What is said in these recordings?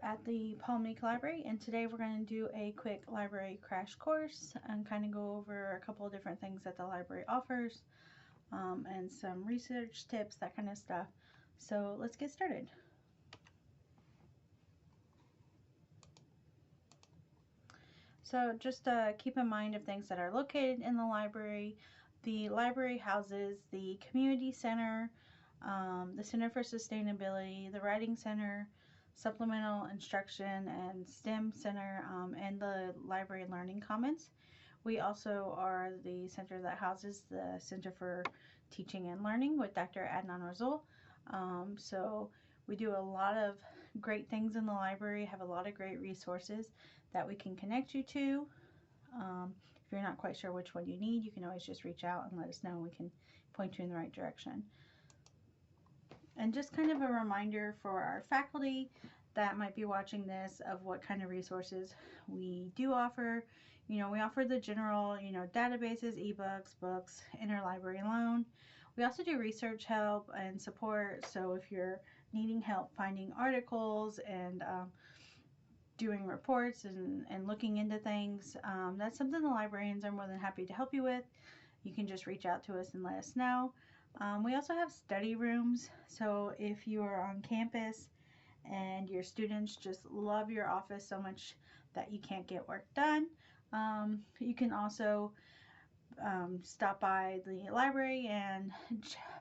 at the Palm Lake Library, and today we're going to do a quick library crash course and kind of go over a couple of different things that the library offers and some research tips, that kind of stuff. So let's get started. So just keep in mind of things that are located in the library. The library houses the community center, the Center for Sustainability, the Writing Center, Supplemental Instruction and STEM Center, and the Library Learning Commons. We also are the center that houses the Center for Teaching and Learning with Dr. Adnan Rasul. So we do a lot of great things in the library, have a lot of great resources that we can connect you to. If you're not quite sure which one you need, you can always just reach out and let us know. We can point you in the right direction. And just kind of a reminder for our faculty that might be watching this of what kind of resources we do offer. We offer the general, databases, ebooks, books, interlibrary loan. We also do research help and support. So if you're needing help finding articles and doing reports and looking into things, that's something the librarians are more than happy to help you with. You can just reach out to us and let us know. We also have study rooms, so if you are on campus and your students just love your office so much that you can't get work done, you can also stop by the library and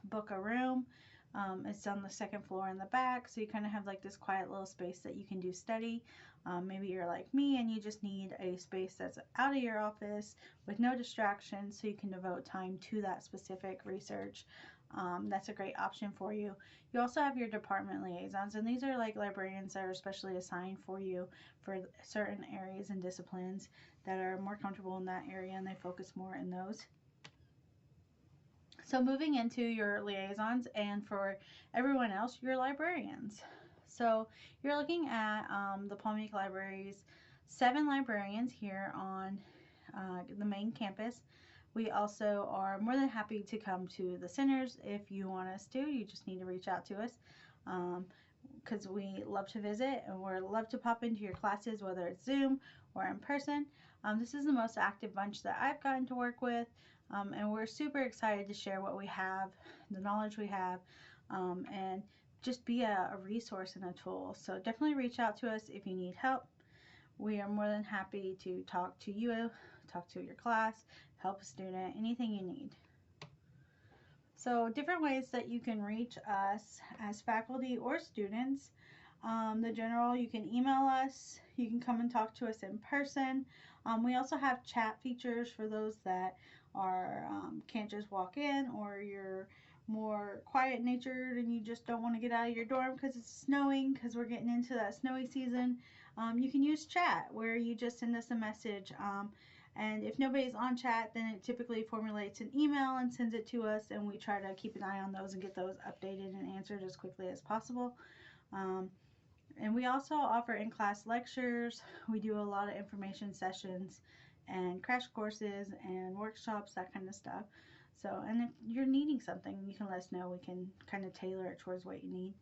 book a room. It's on the second floor in the back, so you kind of have like this quiet little space that you can do study. Maybe you're like me and you just need a space that's out of your office with no distractions, so you can devote time to that specific research. That's a great option for you. You also have your department liaisons, and these are like librarians that are especially assigned for you for certain areas and disciplines that are more comfortable in that area, and they focus more in those. So moving into your liaisons, and for everyone else, your librarians. So you're looking at the Palm Lake Library's 7 librarians here on the main campus. We also are more than happy to come to the centers if you want us to. You just need to reach out to us because we love to visit and we love to pop into your classes, whether it's Zoom or in person. This is the most active bunch that I've gotten to work with, and we're super excited to share what we have, the knowledge we have, and just be a resource and a tool. So definitely reach out to us if you need help. We are more than happy to talk to you, talk to your class, help a student, anything you need. So different ways that you can reach us as faculty or students. The general, you can email us, you can come and talk to us in person. We also have chat features for those that are can't just walk in, or you're more quiet natured and you just don't want to get out of your dorm because it's snowing, because we're getting into that snowy season. You can use chat where you just send us a message, and if nobody's on chat, then it typically formulates an email and sends it to us, and we try to keep an eye on those and get those updated and answered as quickly as possible. And we also offer in-class lectures. We do a lot of information sessions and crash courses and workshops, that kind of stuff. So, and if you're needing something, you can let us know. We can kind of tailor it towards what you need.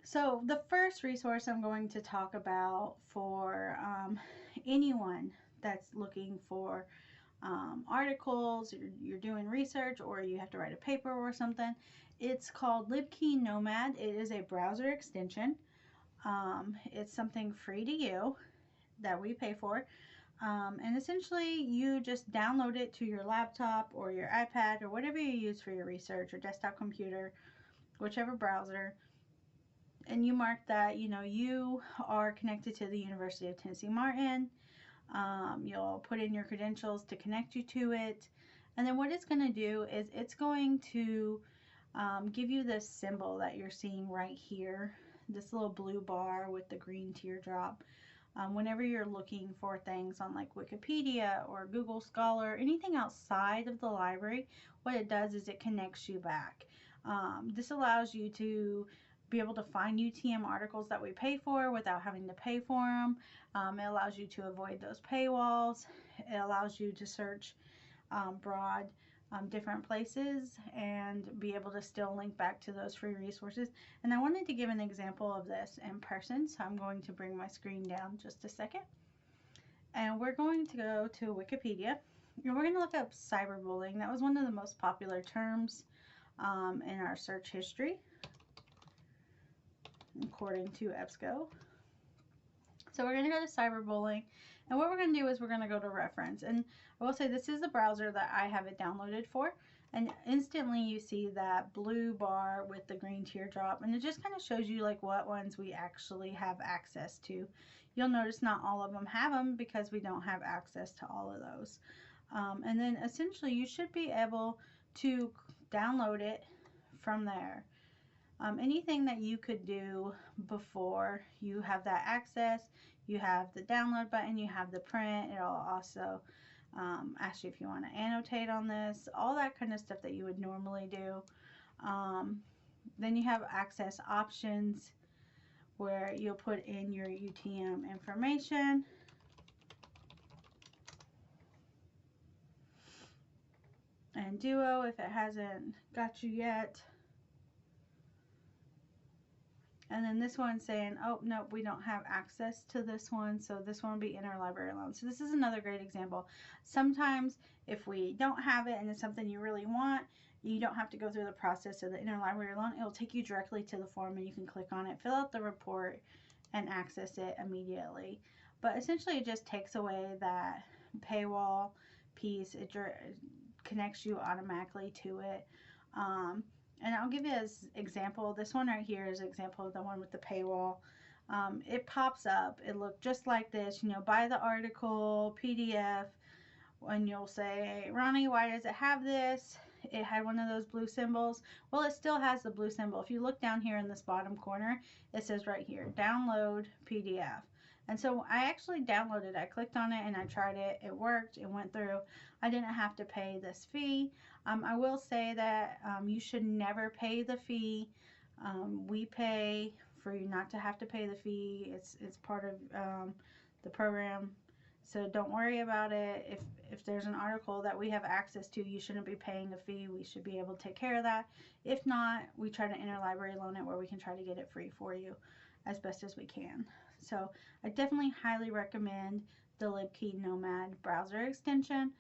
So the first resource I'm going to talk about for anyone that's looking for articles, you're doing research, or you have to write a paper or something, it's called LibKey Nomad. It is a browser extension. It's something free to you that we pay for. And essentially you just download it to your laptop or your iPad or whatever you use for your research, or desktop computer, whichever browser, and you mark that you are connected to the University of Tennessee Martin. You'll put in your credentials to connect you to it, and then what it's going to do is it's going to give you this symbol that you're seeing right here, this little blue bar with the green teardrop. Whenever you're looking for things on like Wikipedia or Google Scholar, anything outside of the library, what it does is it connects you back. This allows you to be able to find UTM articles that we pay for without having to pay for them. It allows you to avoid those paywalls. It allows you to search broad different places and be able to still link back to those free resources. And I wanted to give an example of this in person, so I'm going to bring my screen down just a second. And we're going to go to Wikipedia, and we're going to look up cyberbullying. That was one of the most popular terms in our search history, according to EBSCO. So we're going to go to cyberbullying, and what we're going to do is we're going to go to reference. And I will say this is the browser that I have it downloaded for, and instantly you see that blue bar with the green teardrop, and it just kind of shows you like what ones we actually have access to. You'll notice not all of them have them because we don't have access to all of those. And then essentially you should be able to download it from there. Anything that you could do before you have that access, you have the download button, you have the print. It'll also ask you if you want to annotate on this, all that kind of stuff that you would normally do. Then you have access options where you'll put in your UTM information. And Duo if it hasn't got you yet. And then this one's saying, oh, nope, we don't have access to this one, so this one will be interlibrary loan. So this is another great example. Sometimes if we don't have it and it's something you really want, you don't have to go through the process of the interlibrary loan. It'll take you directly to the form and you can click on it, fill out the report, and access it immediately. But essentially it just takes away that paywall piece. It connects you automatically to it. And I'll give you an example. This one right here is an example of the one with the paywall. It pops up. It looked just like this, you know, buy the article, PDF, and you'll say, Ronnie, why does it have this? It had one of those blue symbols. Well, it still has the blue symbol. If you look down here in this bottom corner, it says right here, download PDF. And so I actually downloaded it. I clicked on it and I tried it. It worked. It went through. I didn't have to pay this fee. I will say that you should never pay the fee. We pay for you not to have to pay the fee. It's part of the program. So don't worry about it. If there's an article that we have access to, you shouldn't be paying a fee. We should be able to take care of that. If not, we try to interlibrary loan it where we can try to get it free for you as best as we can. So I definitely highly recommend the LibKey Nomad browser extension.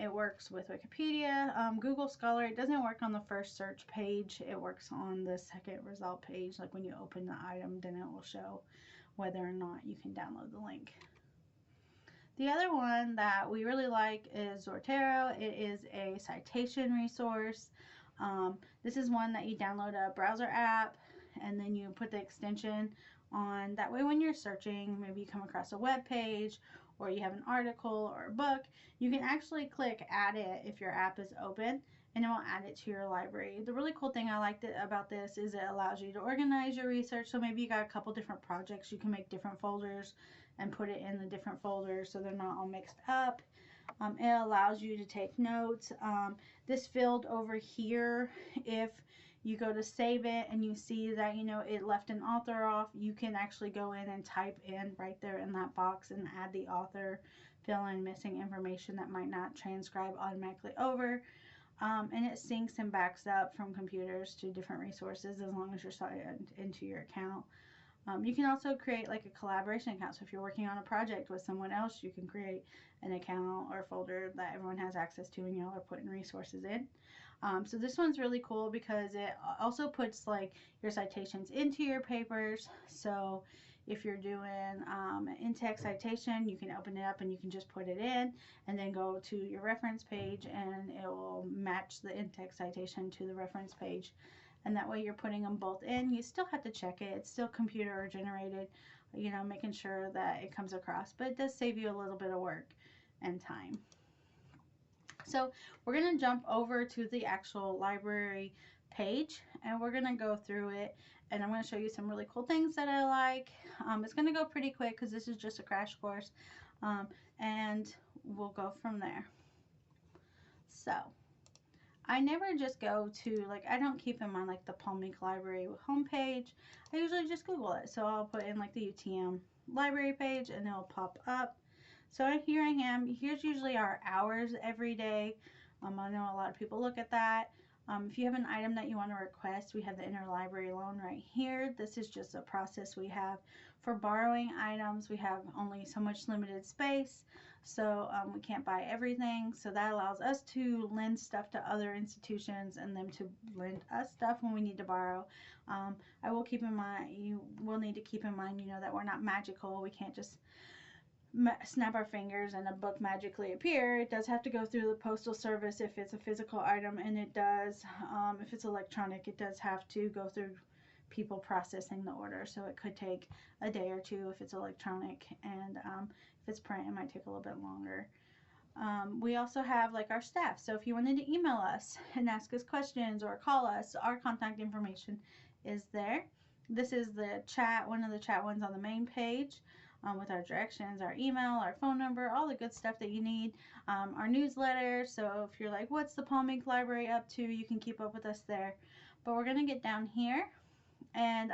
It works with Wikipedia, Google Scholar. It doesn't work on the first search page. It works on the second result page. Like when you open the item, then it will show whether or not you can download the link. The other one that we really like is Zotero. It is a citation resource. This is one that you download a browser app and then you put the extension on. That way when you're searching, maybe you come across a web page or you have an article or a book, you can actually click add it if your app is open and it will add it to your library. The really cool thing I liked about this is it allows you to organize your research. So maybe you got a couple different projects, you can make different folders and put it in the different folders so they're not all mixed up. It allows you to take notes. This field over here, if you go to save it and you see that, you know, it left an author off, you can actually go in and type in right there in that box and add the author, fill in missing information that might not transcribe automatically over. And it syncs and backs up from computers to different resources as long as you're signed into your account. You can also create like a collaboration account. So if you're working on a project with someone else, you can create an account or folder that everyone has access to and y'all are putting resources in. So this one's really cool because it also puts like your citations into your papers. So if you're doing an in-text citation, you can open it up and you can just put it in and then go to your reference page and it will match the in-text citation to the reference page. And that way you're putting them both in. You still have to check it. It's still computer generated, you know, making sure that it comes across. But it does save you a little bit of work and time. So we're going to jump over to the actual library page and we're going to go through it and I'm going to show you some really cool things that I like. It's going to go pretty quick because this is just a crash course and we'll go from there. So I never just go to, like, I don't keep in mind like the Palm Beach Library homepage. I usually just Google it. So I'll put in like the UTM library page and it'll pop up. So here I am. Here's usually our hours every day. I know a lot of people look at that. If you have an item that you want to request, we have the interlibrary loan right here. This is just a process we have for borrowing items. We have only so much limited space, so we can't buy everything. So that allows us to lend stuff to other institutions and them to lend us stuff when we need to borrow. I will keep in mind, you will need to keep in mind, that we're not magical. We can't just snap our fingers and a book magically appear. It does have to go through the postal service if it's a physical item, and it does, if it's electronic, it does have to go through people processing the order. So it could take a day or two if it's electronic, and if it's print, it might take a little bit longer. We also have like our staff. So if you wanted to email us and ask us questions or call us, our contact information is there. This is the chat, one of the chat ones on the main page. With our directions, our email, our phone number, all the good stuff that you need. Our newsletter, so if you're like, what's the Palm Inc. Library up to, you can keep up with us there. But we're going to get down here. And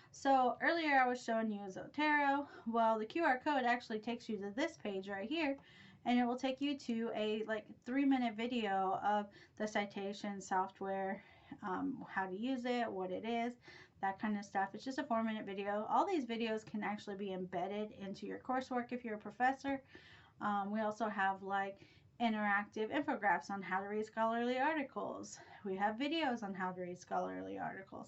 so earlier I was showing you Zotero. Well, the QR code actually takes you to this page right here. And it will take you to a 3-minute video of the citation software, how to use it, what it is, that kind of stuff. It's just a 4-minute video. All these videos can actually be embedded into your coursework if you're a professor. We also have interactive infographics on how to read scholarly articles. We have videos on how to read scholarly articles.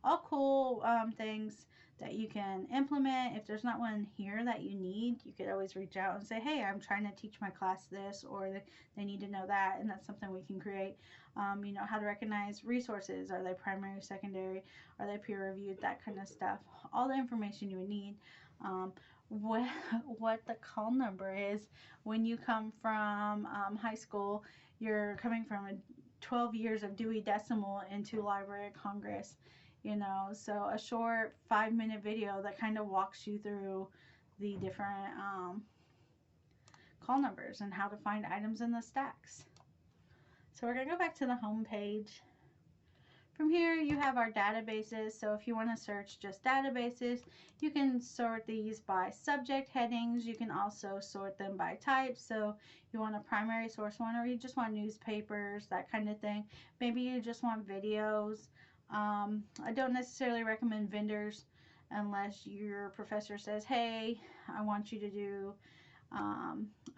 All cool things that you can implement. If there's not one here that you need, you could always reach out and say, hey, I'm trying to teach my class this, or they need to know that, and that's something we can create. How to recognize resources. Are they primary, secondary? Are they peer reviewed? That kind of stuff. All the information you would need. What the call number is when you come from high school, you're coming from 12 years of Dewey Decimal into Library of Congress. So a short 5-minute video that kind of walks you through the different call numbers and how to find items in the stacks. So we're going to go back to the home page. From here you have our databases. So if you want to search just databases, you can sort these by subject headings. You can also sort them by type. So you want a primary source one, or you just want newspapers, that kind of thing. Maybe you just want videos. I don't necessarily recommend vendors unless your professor says, hey, I want you to do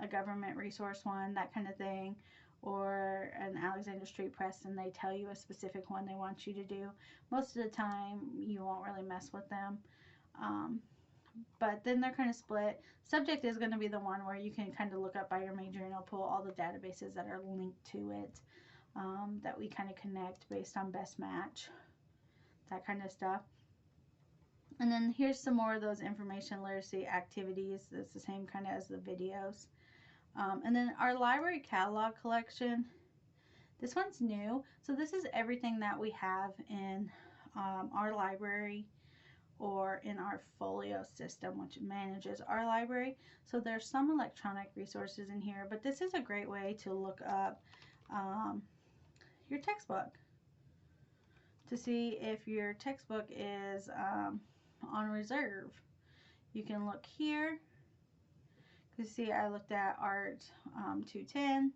a government resource one, that kind of thing, or an Alexander Street Press, and they tell you a specific one they want you to do. Most of the time you won't really mess with them, but then they're kind of split. Subject is going to be the one where you can kind of look up by your major, and it'll pull all the databases that are linked to it, that we kind of connect based on best match, that kind of stuff. And then here's some more of those information literacy activities. That's the same kind of as the videos. And then our library catalog collection, this one's new. So this is everything that we have in our library or in our folio system, which manages our library. So there's some electronic resources in here, but this is a great way to look up your textbook to see if your textbook is on reserve. You can look here. You see, I looked at Art 210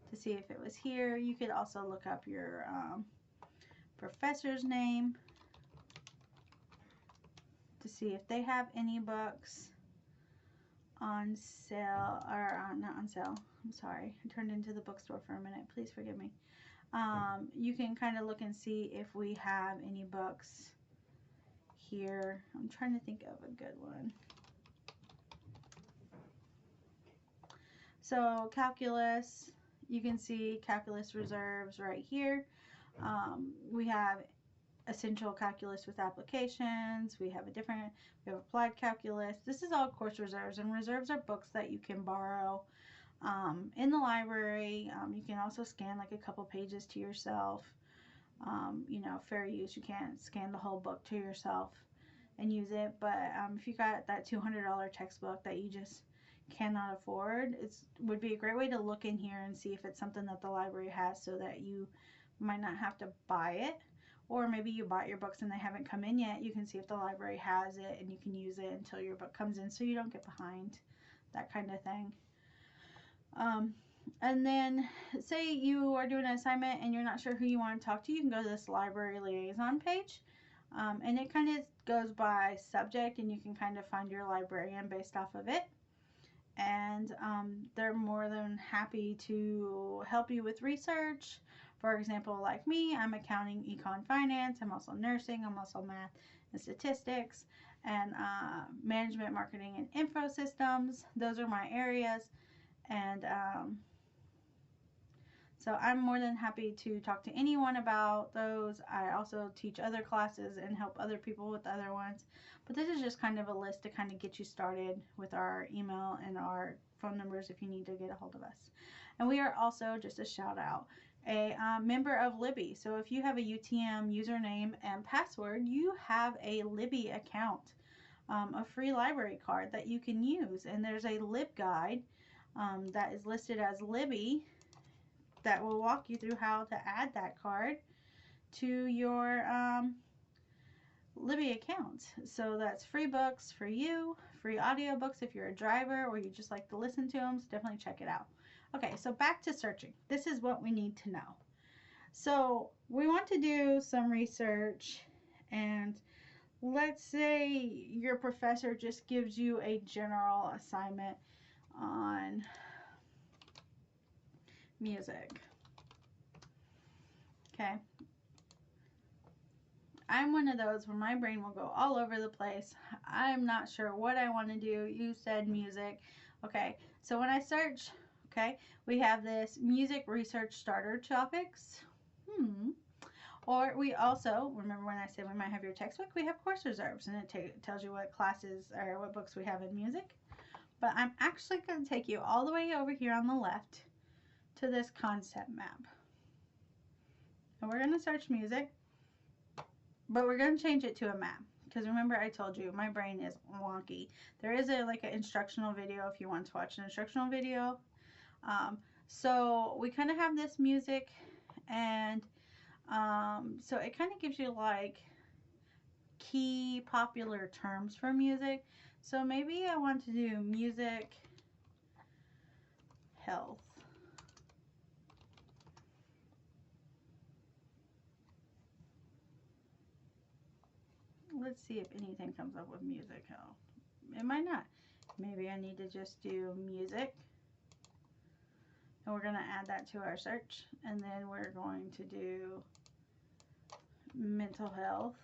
to see if it was here. You could also look up your professor's name to see if they have any books on sale, or not on sale. I'm sorry, I turned into the bookstore for a minute. Please forgive me. You can kind of look and see if we have any books here. I'm trying to think of a good one. So calculus, you can see calculus reserves right here. We have essential calculus with applications. We have applied calculus. This is all course reserves, and reserves are books that you can borrow in the library. You can also scan like a couple pages to yourself. Fair use. You can't scan the whole book to yourself and use it, but if you got that $200 textbook that you just cannot afford, it would be a great way to look in here and see if it's something that the library has, so that you might not have to buy it. Or maybe you bought your books and they haven't come in yet. You can see if the library has it, and you can use it until your book comes in so you don't get behind, that kind of thing. And then say you are doing an assignment and you're not sure who you want to talk to, you can go to this library liaison page. And it kind of goes by subject, and you can kind of find your librarian based off of it. And they're more than happy to help you with research. For example, like me, I'm accounting, econ, finance. I'm also nursing. I'm also math and statistics, and management, marketing, and info systems. Those are my areas. And so I'm more than happy to talk to anyone about those. I also teach other classes and help other people with other ones. But this is just kind of a list to kind of get you started with our email and our phone numbers if you need to get a hold of us. And we are also, just a shout out, a member of Libby. So if you have a UTM username and password, you have a Libby account, a free library card that you can use. And there's a LibGuide that is listed as Libby that will walk you through how to add that card to your Libby account. So that's free books for you, free audiobooks if you're a driver or you just like to listen to them, so definitely check it out. Okay, so back to searching. This is what we need to know. So we want to do some research, and let's say your professor just gives you a general assignment on music. Okay. I'm one of those where my brain will go all over the place. I'm not sure what I want to do. You said music. Okay, so when I search, okay, we have this music research starter topics. Or we also, remember when I said we might have your textbook, we have course reserves, and it tells you what classes or what books we have in music. But I'm actually going to take you all the way over here on the left to this concept map. And we're going to search music, but we're going to change it to a map. Because remember I told you, my brain is wonky. There is an instructional video if you want to watch an instructional video. So we kind of have this music, and so it kind of gives you like key popular terms for music. So maybe I want to do music health. Let's see if anything comes up with music health. It might not. Maybe I need to just do music. And we're going to add that to our search. And then we're going to do mental health.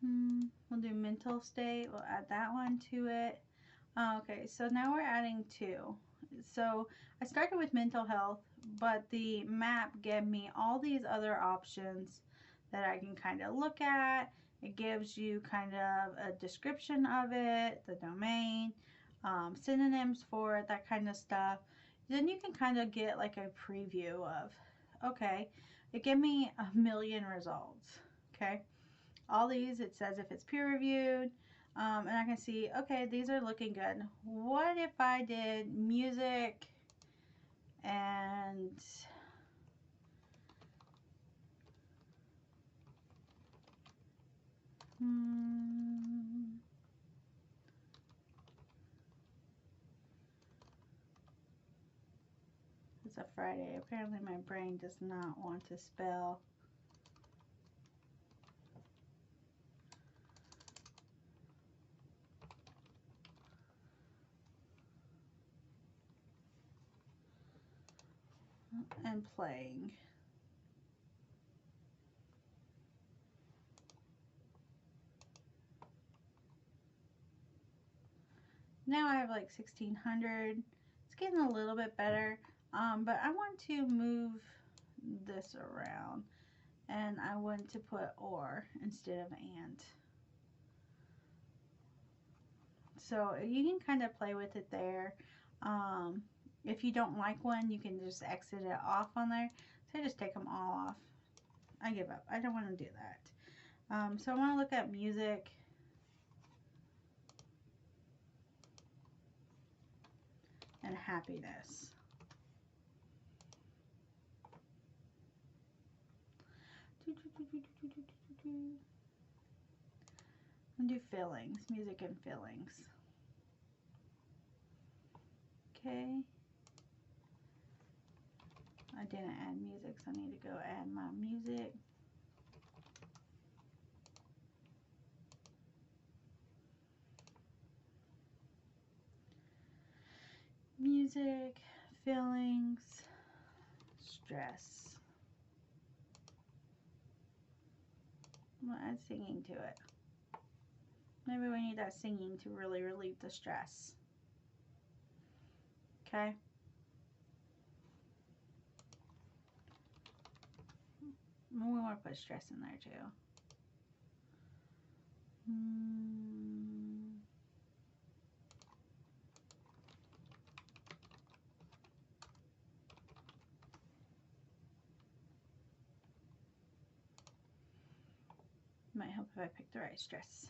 We'll do mental state. We'll add that one to it. Okay, so now we're adding two. So I started with mental health, but the map gave me all these other options that I can kind of look at. It gives you kind of a description of it, the domain, synonyms for it, that kind of stuff. Then you can kind of get like a preview of, okay, it gave me 1,000,000 results. Okay, all these, it says if it's peer reviewed, and I can see, okay, these are looking good. What if I did music and it's a Friday. Apparently my brain does not want to spell. And playing. Now I have like 1,600. It's getting a little bit better, but I want to move this around, and I want to put or instead of and. So you can kind of play with it there. If you don't like one, you can just exit it off on there. So I just take them all off. I give up. I don't want to do that. So I want to look at music. And happiness. And do feelings, music and feelings. Okay. I didn't add music, so I need to go add my music. Music, feelings, stress. I'm going to add singing to it. Maybe we need that singing to really relieve the stress. Okay. We want to put stress in there too. Might help if I pick the right stress.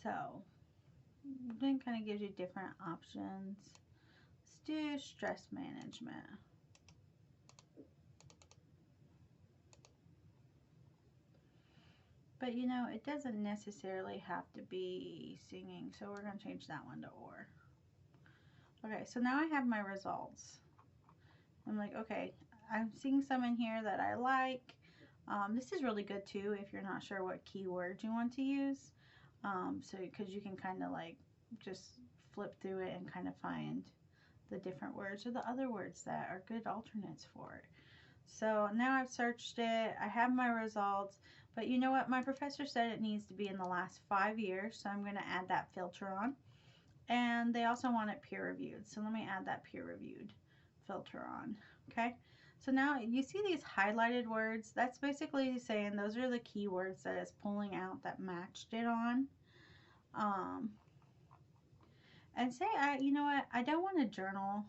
So, then kind of gives you different options. Let's do stress management. But you know, it doesn't necessarily have to be singing, so we're going to change that one to or. Okay, so now I have my results. I'm like, okay, I'm seeing some in here that I like. This is really good too if you're not sure what keywords you want to use. So, because you can kind of like just flip through it and kind of find the different words or the other words that are good alternates for it. So now I've searched it, I have my results, but you know what? My professor said it needs to be in the last 5 years, so I'm going to add that filter on. And they also want it peer reviewed, so let me add that peer reviewed filter on. Okay, so now you see these highlighted words. That's basically saying those are the keywords that it's pulling out that matched it on. And say, you know what, I don't want a journal.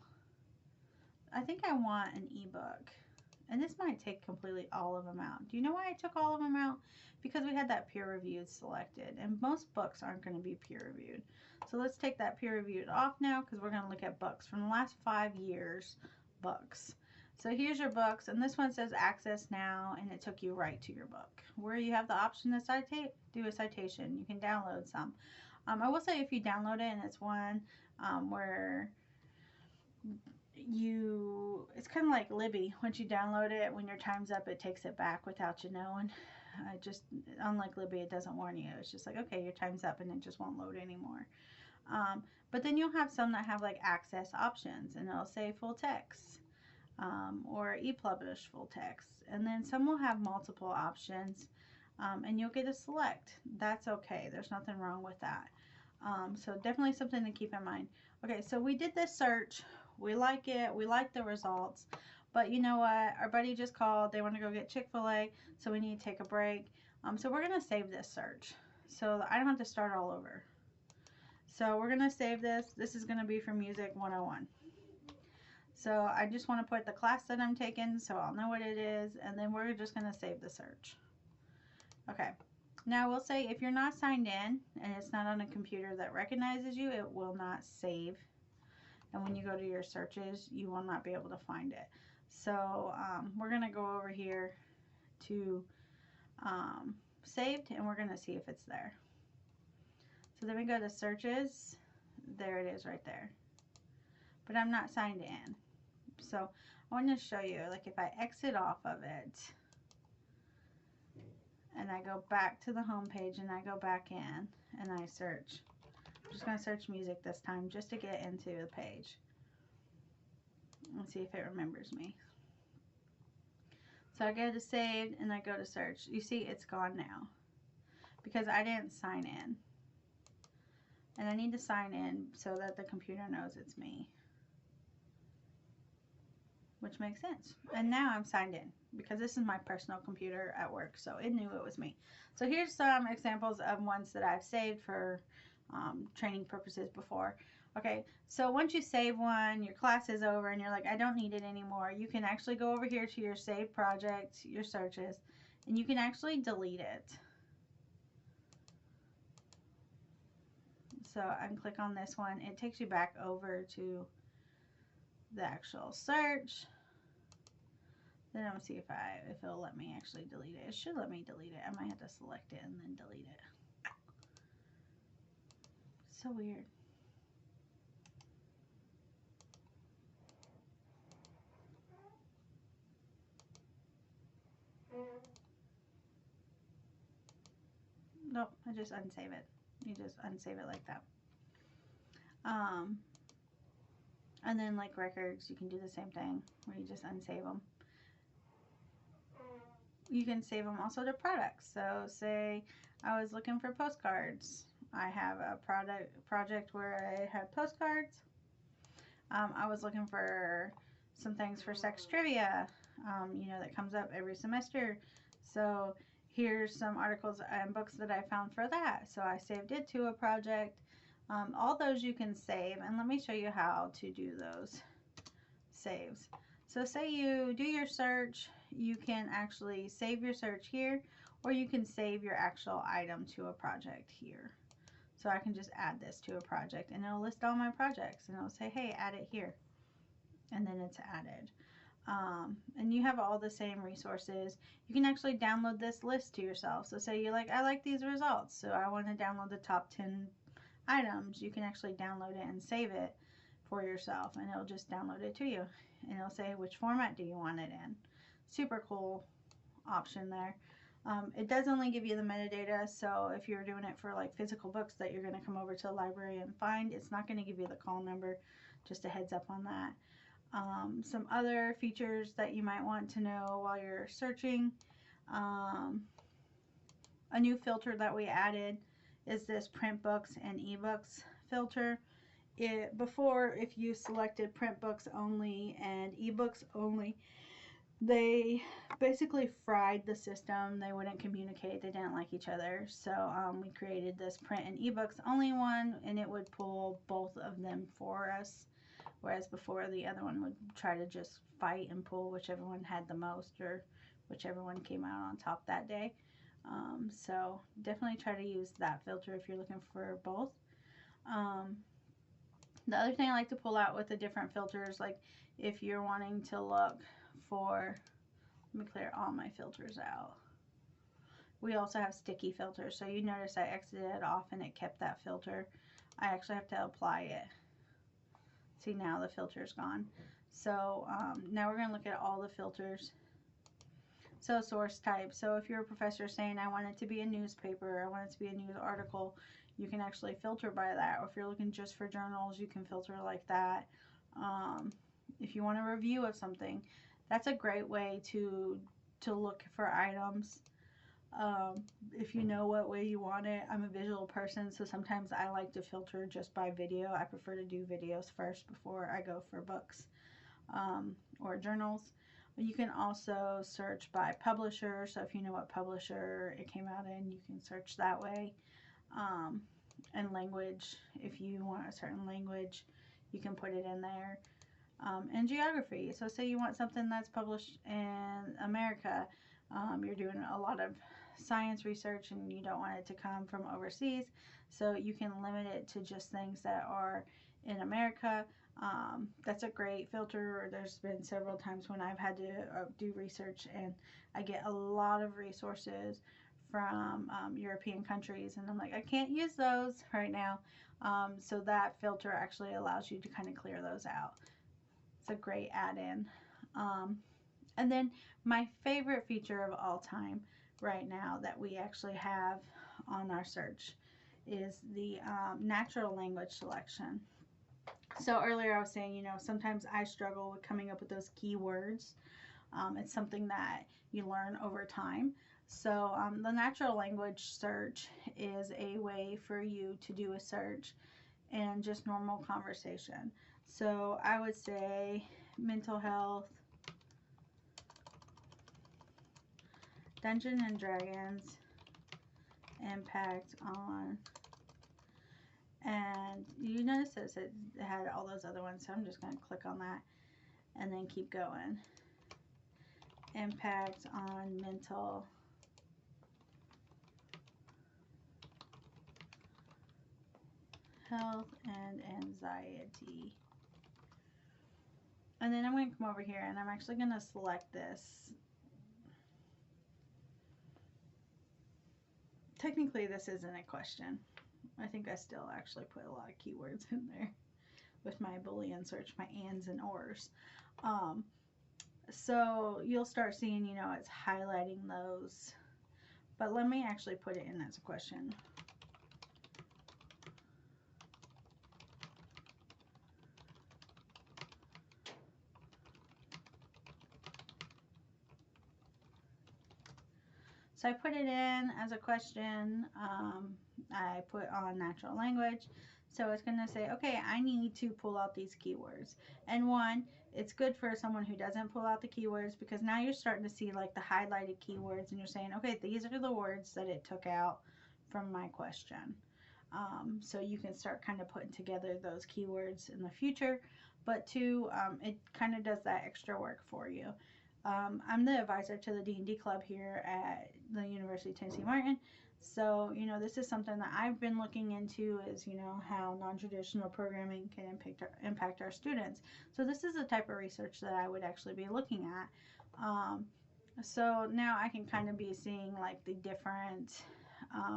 I think I want an ebook. And this might take completely all of them out. Do you know why I took all of them out? Because we had that peer reviewed selected. And most books aren't going to be peer reviewed. So let's take that peer reviewed off now because we're going to look at books from the last 5 years. Books. So here's your books. And this one says access now. And it took you right to your book. Where you have the option to do a citation. You can download some. I will say if you download it and it's one where it's kind of like Libby. Once you download it, when your time's up, it takes it back without you knowing. Just unlike Libby, it doesn't warn you. It's just like, okay, your time's up, and it just won't load anymore. But then you'll have some that have like access options, and it'll say full text or ePublish full text, and then some will have multiple options, and you'll get to select. That's okay. There's nothing wrong with that. So definitely something to keep in mind. Okay, so we did this search. We like it. We like the results. But you know what? Our buddy just called. They want to go get Chick-fil-A, so we need to take a break. So we're going to save this search so I don't have to start all over. So we're going to save this. This is going to be for Music 101. So I just want to put the class that I'm taking so I'll know what it is, and then we're just going to save the search. Okay. Now we'll say if you're not signed in and it's not on a computer that recognizes you, it will not save. And when you go to your searches, you will not be able to find it. So we're going to go over here to saved, and we're going to see if it's there. So then we go to searches. There it is right there. But I'm not signed in. So I want to show you, like if I exit off of it, and I go back to the home page and I go back in and I search. I'm just going to search music this time just to get into the page. Let's see if it remembers me. So I go to saved and I go to search. You see it's gone now because I didn't sign in. And I need to sign in so that the computer knows it's me. Which makes sense. And now I'm signed in because this is my personal computer at work, so it knew it was me. So here's some examples of ones that I've saved for training purposes before. Okay, so once you save one, your class is over and you're like, I don't need it anymore. You can actually go over here to your saved project, your searches, and you can actually delete it. So I can click on this one. It takes you back over to the actual search. Then I'm gonna see if it'll let me actually delete it. It should let me delete it. I might have to select it and then delete it. So weird. Nope, I just unsave it. You just unsave it like that. And then like records, you can do the same thing where you just unsave them. You can save them also to products. So say I was looking for postcards. I have a project where I had postcards. I was looking for some things for sex trivia, you know, that comes up every semester. So here's some articles and books that I found for that. So I saved it to a project. All those you can save, and let me show you how to do those saves. So say you do your search, you can actually save your search here, or you can save your actual item to a project here. So I can just add this to a project and it'll list all my projects and it'll say, hey, add it here. And then it's added. And you have all the same resources. You can actually download this list to yourself. So say you're like, I like these results, so I want to download the top 10 items. You can actually download it and save it for yourself and it'll just download it to you. And it'll say which format do you want it in. Super cool option there. It does only give you the metadata, so if you're doing it for like physical books that you're going to come over to the library and find, it's not going to give you the call number. Just a heads up on that. Some other features that you might want to know while you're searching. A new filter that we added is this print books and ebooks filter. Before, if you selected print books only and ebooks only, they basically fried the system. They wouldn't communicate. They didn't like each other. So we created this print and ebooks only one, and it would pull both of them for us. Whereas before, the other one would try to just fight and pull whichever one had the most or whichever one came out on top that day. So definitely try to use that filter if you're looking for both. The other thing I like to pull out with the different filters, like if you're wanting to look for, let me clear all my filters out. We also have sticky filters, so you notice I exited it off and it kept that filter. I actually have to apply it. See, now the filter's gone. So now we're going to look at all the filters. So source type. So if you're a professor saying I want it to be a newspaper, I want it to be a news article, you can actually filter by that. Or if you're looking just for journals, you can filter like that. If you want a review of something, that's a great way to look for items. If you know what way you want it. I'm a visual person, so sometimes I like to filter just by video. I prefer to do videos first before I go for books or journals. You can also search by publisher, so if you know what publisher it came out in, you can search that way. And language, if you want a certain language, you can put it in there. And geography, so say you want something that's published in America, you're doing a lot of science research and you don't want it to come from overseas, so you can limit it to just things that are in America. That's a great filter. There's been several times when I've had to do research and I get a lot of resources from European countries and I'm like, I can't use those right now. So that filter actually allows you to kind of clear those out. It's a great add-in. And then my favorite feature of all time right now that we actually have on our search is the natural language selection. So earlier I was saying, you know, sometimes I struggle with coming up with those keywords. It's something that you learn over time. So the natural language search is a way for you to do a search and just normal conversation. So I would say mental health, Dungeons and Dragons, impact on, and you notice it had all those other ones, so I'm just going to click on that and then keep going. Impact on mental health and anxiety. And then I'm going to come over here and I'm actually going to select this. Technically, this isn't a question. I think I still actually put a lot of keywords in there with my Boolean search, my ands and ors. So you'll start seeing, you know, it's highlighting those. But let me actually put it in as a question. So I put it in as a question. I put on natural language. So it's going to say, okay, I need to pull out these keywords. And one, it's good for someone who doesn't pull out the keywords because now you're starting to see like the highlighted keywords and you're saying, okay, these are the words that it took out from my question. So you can start kind of putting together those keywords in the future. But two, it kind of does that extra work for you. I'm the advisor to the D&D club here at the University of Tennessee Martin. So, you know, this is something that I've been looking into is, you know, how non-traditional programming can impact our students. So this is the type of research that I would actually be looking at. So now I can kind of be seeing like the different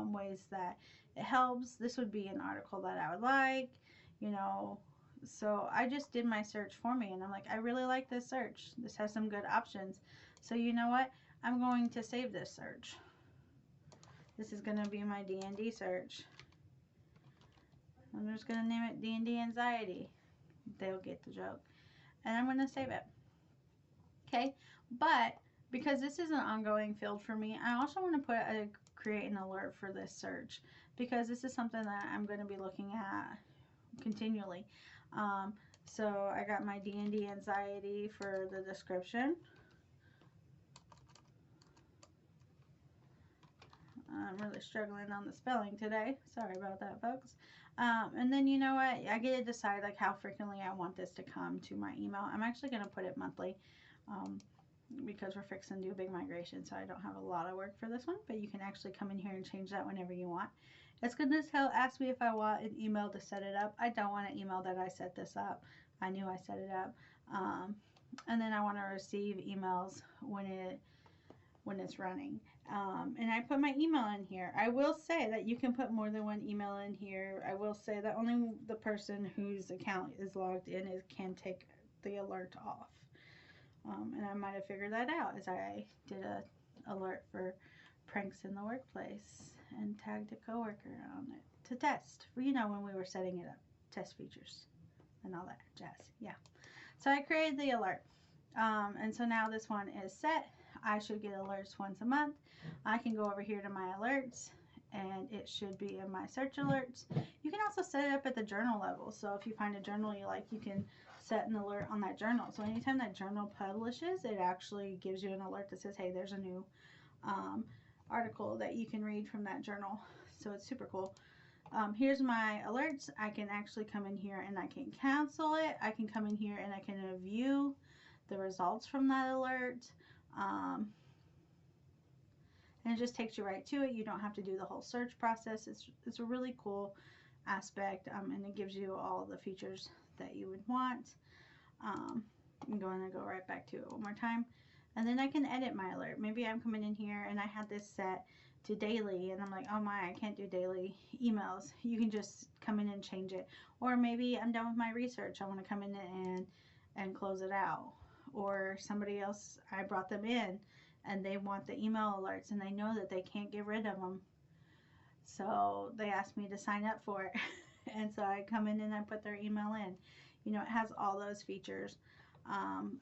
ways that it helps. This would be an article that I would like, you know. So I just did my search for me and I'm like, I really like this search. This has some good options. So you know what? I'm going to save this search. This is going to be my D&D search. I'm just going to name it D&D Anxiety. They'll get the joke. And I'm going to save it. Okay, but because this is an ongoing field for me, I also want to create an alert for this search because this is something that I'm going to be looking at continually. So I got my D&D Anxiety for the description. I'm really struggling on the spelling today. Sorry about that, folks. And then you know what? I get to decide like how frequently I want this to come to my email. I'm actually going to put it monthly because we're fixing to do a big migration, so I don't have a lot of work for this one. But you can actually come in here and change that whenever you want. It's going to ask me if I want an email to set it up. I don't want an email that I set this up. I knew I set it up. And then I want to receive emails when it's running. And I put my email in here. I will say that you can put more than one email in here. I will say that only the person whose account is logged in can take the alert off. And I might have figured that out as I did a alert for pranks in the workplace and tagged a coworker on it to test. You know, when we were setting it up, test features and all that jazz. Yeah. So I created the alert. And so now this one is set. I should get alerts once a month. I can go over here to my alerts and it should be in my search alerts. You can also set it up at the journal level. So if you find a journal you like, you can set an alert on that journal. So anytime that journal publishes, it actually gives you an alert that says, hey, there's a new article that you can read from that journal. So it's super cool. Here's my alerts. I can actually come in here and I can cancel it. I can come in here and I can view the results from that alert. And it just takes you right to it. You don't have to do the whole search process. It's a really cool aspect, and it gives you all the features that you would want. I'm going to go right back to it one more time. And then I can edit my alert. Maybe I'm coming in here and I had this set to daily and I'm like, oh my, I can't do daily emails. You can just come in and change it. Or maybe I'm done with my research. I want to come in and close it out. Or somebody else, I brought them in and they want the email alerts and they know that they can't get rid of them. So they asked me to sign up for it. And so I come in and I put their email in. You know, it has all those features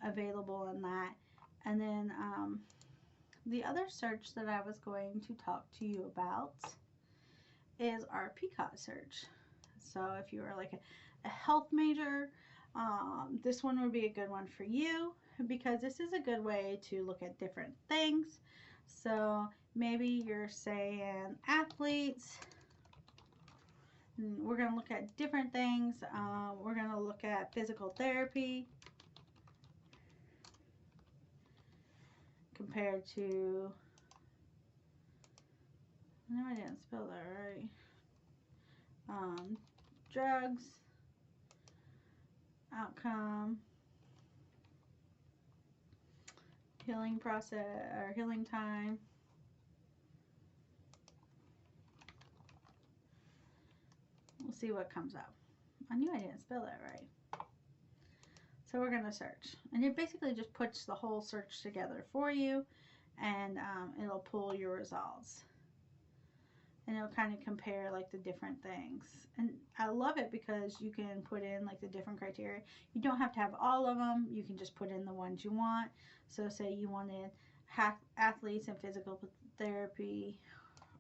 available in that. And then the other search that I was going to talk to you about is our PCOT search. So if you are like a health major, this one would be a good one for you because this is a good way to look at different things. So maybe you're saying athletes. We're going to look at different things. We're going to look at physical therapy compared to, no, I didn't spell that right. Drugs, outcome, healing process or healing time. We'll see what comes up. I knew I didn't spell that right. So we're going to search. And it basically just puts the whole search together for you, and it'll pull your results. And it'll kind of compare like the different things. And I love it because you can put in like the different criteria. You don't have to have all of them. You can just put in the ones you want. So say you wanted athletes and physical therapy,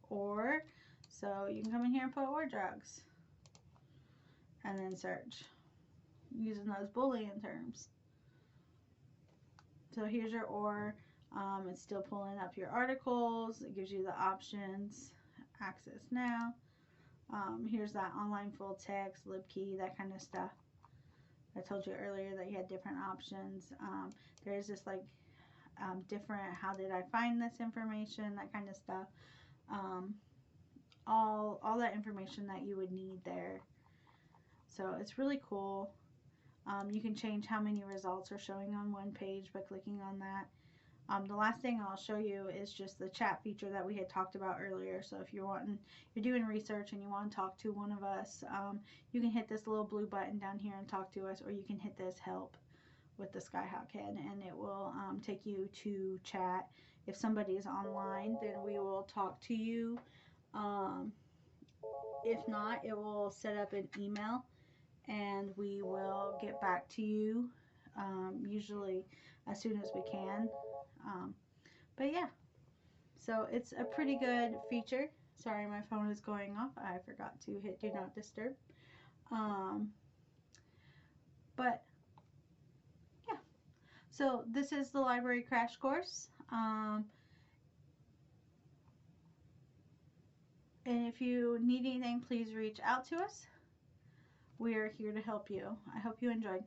or so you can come in here and put or drugs and then search using those Boolean terms. So here's your or. It's still pulling up your articles. It gives you the options. Access now. Here's that online full text, libkey, that kind of stuff. I told you earlier that you had different options. There's this like different, how did I find this information, that kind of stuff. All that information that you would need there. So it's really cool. You can change how many results are showing on one page by clicking on that. The last thing I'll show you is just the chat feature that we had talked about earlier. So if you're doing research and you want to talk to one of us, you can hit this little blue button down here and talk to us, or you can hit this help with the Skyhawk head, and it will take you to chat. If somebody is online, then we will talk to you. If not, it will set up an email, and we will get back to you, usually as soon as we can. But yeah, so it's a pretty good feature. Sorry, my phone is going off. I forgot to hit do not disturb. But yeah, so this is the library crash course. And if you need anything, please reach out to us. We are here to help you. I hope you enjoyed.